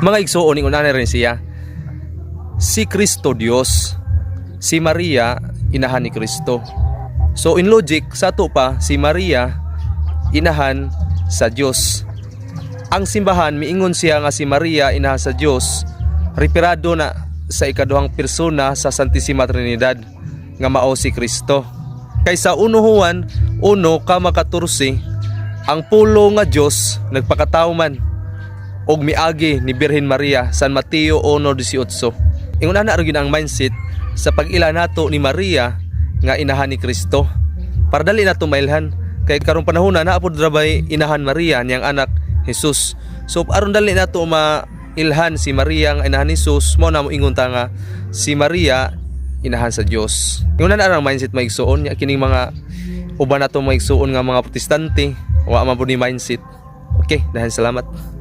Mga igsoon, ingon na rin siya. Si Kristo Dios, si Maria inahan ni Kristo. So in logic, sa ato pa si Maria inahan sa Dios. Ang simbahan miingon siya nga si Maria inahan sa Dios, referado na sa ikaduhang persona sa Santissima Trinidad nga mao si Kristo. Kaysa 1 Juan 1:14, ang pulo nga Dios nagpakatawo man og miagi ni Birhen Maria, San Mateo 1:18. Ingon na rin ang mindset sa pag-ila nato ni Maria nga inahan ni Kristo. Para dali nato mailhan kay karong panahon na naapod rabay inahan Maria niyang anak Jesus. So aron dali nato mailhan si Maria nga inahan ni Jesus, mo na mo ingon ta nga si Maria inahan sa Dios. Ingon na ang mindset maigsuon nya kining mga uban nato maigsuon nga mga protestante wa man pud ni mindset. Okay, dahil salamat.